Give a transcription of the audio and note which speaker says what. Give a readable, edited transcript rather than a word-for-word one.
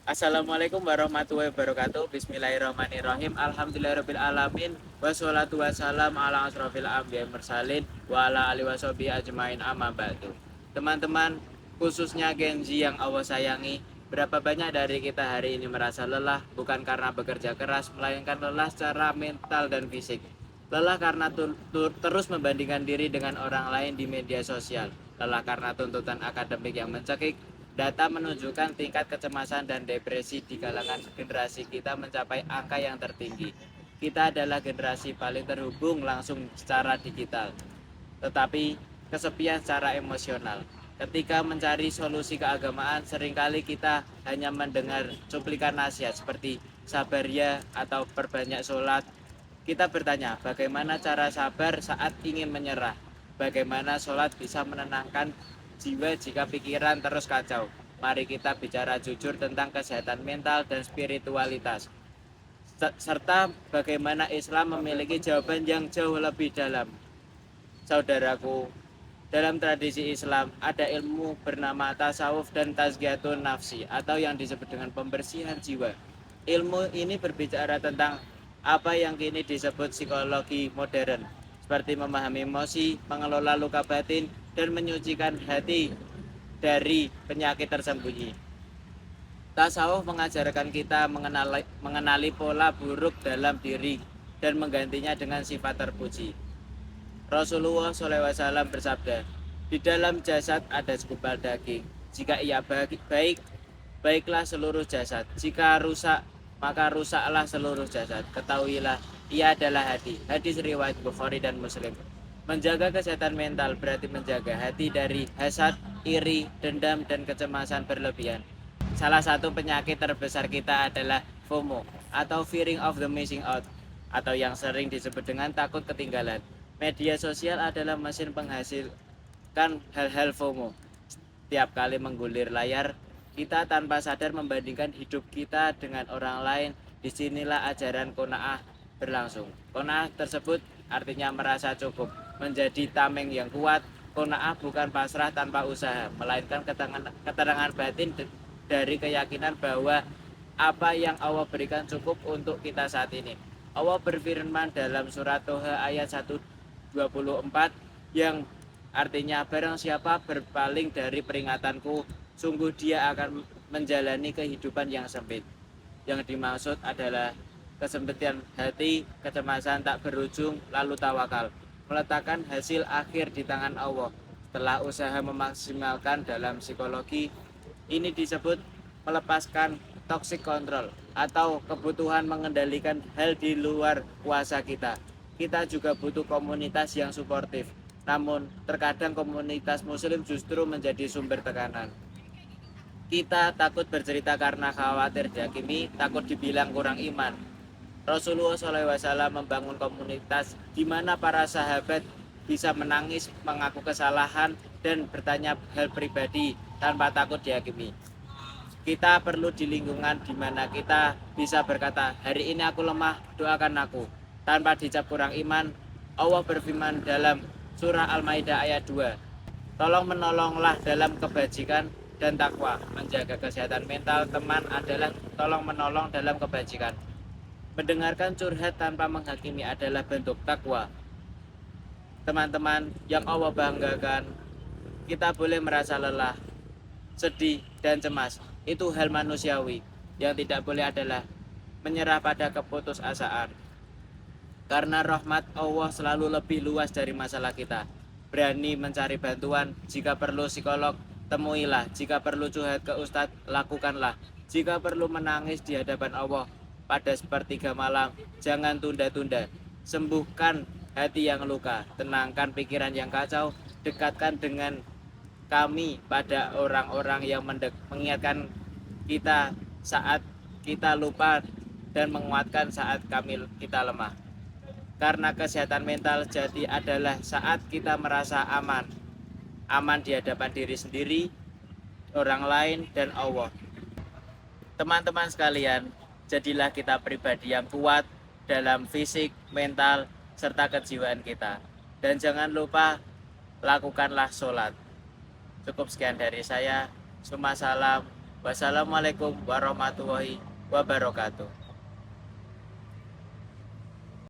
Speaker 1: Assalamualaikum warahmatullahi wabarakatuh. Bismillahirrahmanirrahim. Alhamdulillahirrahmanirrahim. Wassalatu wassalam ala asrofil anbiya mursalin wa ala alihi washabihi ajmain amma ba'du. Teman-teman, khususnya Gen Z yang Allah sayangi, berapa banyak dari kita hari ini merasa lelah bukan karena bekerja keras, melainkan lelah secara mental dan fisik. Lelah karena terus membandingkan diri dengan orang lain di media sosial. Lelah karena tuntutan akademik yang mencekik. Data menunjukkan tingkat kecemasan dan depresi di kalangan generasi kita mencapai angka yang tertinggi. Kita adalah generasi paling terhubung langsung secara digital, tetapi kesepian secara emosional. Ketika mencari solusi keagamaan, seringkali kita hanya mendengar cuplikan nasihat seperti sabar ya atau perbanyak sholat. Kita bertanya, bagaimana cara sabar saat ingin menyerah? Bagaimana sholat bisa menenangkan jiwa jika pikiran terus kacau? Mari kita bicara jujur tentang kesehatan mental dan spiritualitas, serta bagaimana Islam memiliki jawaban yang jauh lebih dalam. Saudaraku, dalam tradisi Islam ada ilmu bernama tasawuf dan tazkiyatun nafsi atau yang disebut dengan pembersihan jiwa. Ilmu ini berbicara tentang apa yang kini disebut psikologi modern, seperti memahami emosi, mengelola luka batin, dan menyucikan hati dari penyakit tersembunyi. Tasawuf mengajarkan kita mengenali pola buruk dalam diri dan menggantinya dengan sifat terpuji. Rasulullah SAW bersabda, di dalam jasad ada segumpal daging. Jika ia baik, baiklah seluruh jasad. Jika rusak, maka rusaklah seluruh jasad. Ketahuilah, ia adalah hati. Hadis riwayat Bukhari dan Muslim. Menjaga kesehatan mental berarti menjaga hati dari hasad, iri, dendam, dan kecemasan berlebihan. Salah satu penyakit terbesar kita adalah FOMO atau Fearing of the Missing Out, atau yang sering disebut dengan takut ketinggalan. Media sosial adalah mesin penghasilkan hal-hal FOMO. Setiap kali menggulir layar, kita tanpa sadar membandingkan hidup kita dengan orang lain. Disinilah ajaran qanaah berlangsung. Qanaah tersebut artinya merasa cukup, menjadi tameng yang kuat. Qanaah bukan pasrah tanpa usaha, melainkan keterangan batin dari keyakinan bahwa apa yang Allah berikan cukup untuk kita saat ini. Allah berfirman dalam surat Toha ayat 124 yang artinya, barang siapa berpaling dari peringatanku, sungguh dia akan menjalani kehidupan yang sempit. Yang dimaksud adalah kesempitan hati, kecemasan tak berujung, lalu tawakal, meletakkan hasil akhir di tangan Allah. Setelah usaha memaksimalkan dalam psikologi, ini disebut melepaskan toxic control atau kebutuhan mengendalikan hal di luar kuasa kita. Kita juga butuh komunitas yang suportif. Namun, terkadang komunitas muslim justru menjadi sumber tekanan. Kita takut bercerita karena khawatir dihakimi, takut dibilang kurang iman. Rasulullah SAW membangun komunitas di mana para sahabat bisa menangis, mengaku kesalahan, dan bertanya hal pribadi tanpa takut dihakimi. Kita perlu di lingkungan di mana kita bisa berkata, hari ini aku lemah, doakan aku, tanpa dicap kurang iman. Allah berfirman dalam surah Al-Maidah ayat 2, tolong menolonglah dalam kebajikan dan takwa. Menjaga kesehatan mental teman adalah tolong menolong dalam kebajikan. Mendengarkan curhat tanpa menghakimi adalah bentuk takwa. Teman-teman yang Allah banggakan, kita boleh merasa lelah, sedih, dan cemas. Itu hal manusiawi. Yang tidak boleh adalah menyerah pada keputusasaan. Karena rahmat Allah selalu lebih luas dari masalah kita. Berani mencari bantuan, jika perlu psikolog, temuilah. Jika perlu curhat ke ustadz, lakukanlah. Jika perlu menangis di hadapan Allah pada sepertiga malam, jangan tunda-tunda. Sembuhkan hati yang luka, tenangkan pikiran yang kacau, dekatkan dengan kami pada orang-orang yang mengingatkan kita saat kita lupa dan menguatkan saat kita lemah. Karena kesehatan mental jadi adalah saat kita merasa aman. Aman di hadapan diri sendiri, orang lain, dan Allah. Teman-teman sekalian, jadilah kita pribadi yang kuat dalam fisik, mental, serta kejiwaan kita. Dan jangan lupa, lakukanlah sholat. Cukup sekian dari saya. Suma salam. Wassalamualaikum warahmatullahi wabarakatuh.